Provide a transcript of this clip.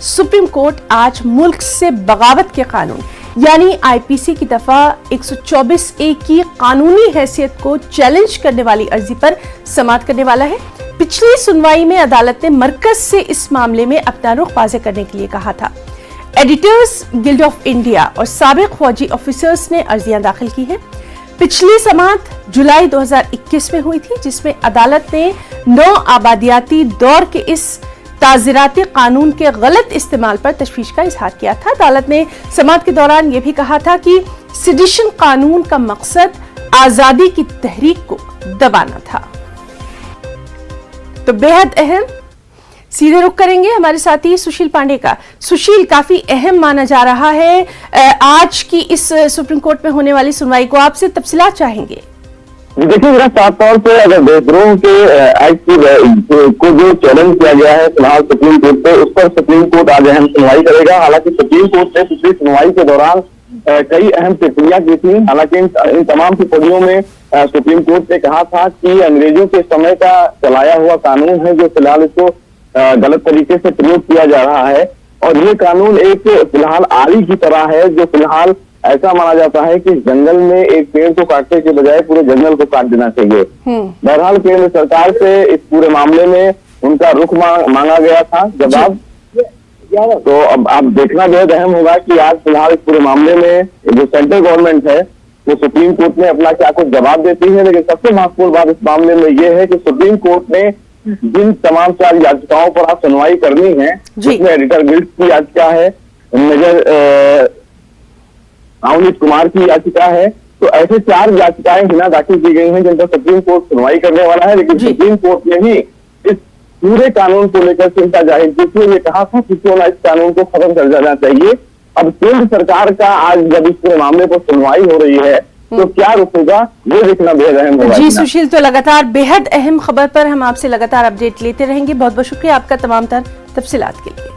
Supreme court आज मुल्क से बगावत के कानून यानी आईपीसी की दफा 124A की कानूनी हैसियत को चैलेंज करने वाली अर्जी पर समाअत करने वाला है। पिछली सुनवाई में अदालत ने मरकज से इस मामले में अपना रुख वाज़ेह करने के लिए कहा था। एडिटर्स गिल्ड ऑफ इंडिया और साबिक फौजी ऑफिसर्स ने अर्जियां दाखिल की हैं। पिछली समाअत जुलाई 2021 में हुई थी, जिसमें अदालत ने नौ आबादियाती दौर के इस ताज़ीराती कानून के गलत इस्तेमाल पर तशवीश का इजहार किया था। अदालत ने समाअत के दौरान यह भी कहा था कि सेडिशन कानून का मकसद आजादी की तहरीक को दबाना था। तो बेहद अहम, सीधे रुख करेंगे हमारे साथी सुशील पांडे का। सुशील, काफी अहम माना जा रहा है आज की इस सुप्रीम कोर्ट में होने वाली सुनवाई को, आपसे तफसीलात चाहेंगे। देखिए, मेरा साफ तौर पे अगर देशद्रोह के एक्ट को जो चैलेंज किया गया है फिलहाल सुप्रीम कोर्ट पे, उस पर सुप्रीम कोर्ट आज अहम सुनवाई करेगा। हालांकि सुप्रीम कोर्ट ने पिछली सुनवाई के दौरान कई अहम टिप्पणियां की थी। हालांकि इन तमाम टिप्पणियों में सुप्रीम कोर्ट ने कहा था कि अंग्रेजों के समय का चलाया हुआ कानून है जो फिलहाल इसको गलत तरीके से प्रयोग किया जा रहा है, और ये कानून एक फिलहाल आरी की तरह है जो फिलहाल ऐसा माना जाता है कि जंगल में एक पेड़ को काटने के बजाय पूरे जंगल को काट देना चाहिए। बहरहाल केंद्र सरकार से इस पूरे मामले में उनका रुख मांगा गया था जवाब। तो अब आप देखना बेहद अहम होगा कि आज फिलहाल इस पूरे मामले में जो सेंट्रल गवर्नमेंट है वो सुप्रीम कोर्ट में अपना क्या कुछ जवाब देती है। लेकिन सबसे महत्वपूर्ण बात इस मामले में ये है कि सुप्रीम कोर्ट ने जिन तमाम 4 याचिकाओं पर आप सुनवाई करनी है, जिसमें एडिटर गिल्ड की याचिका है, मेजर अवनीत कुमार की याचिका है, तो ऐसे 4 याचिकाएं बिना दाखिल की गई हैं जिन पर सुप्रीम कोर्ट सुनवाई करने वाला है। लेकिन सुप्रीम कोर्ट ने ही इस पूरे कानून को लेकर चिंता जाहिर की थी। ये कहा था कि क्यों ना इस कानून को खत्म कर देना चाहिए। अब केंद्र सरकार का आज जब इस पूरे मामले पर सुनवाई हो रही है तो क्या रुख होगा ये देखना बेहद अहम होगा। जी सुशील, तो लगातार बेहद अहम खबर पर हम आपसे लगातार अपडेट लेते रहेंगे। बहुत बहुत शुक्रिया आपका तमाम तर तफसीलात के लिए।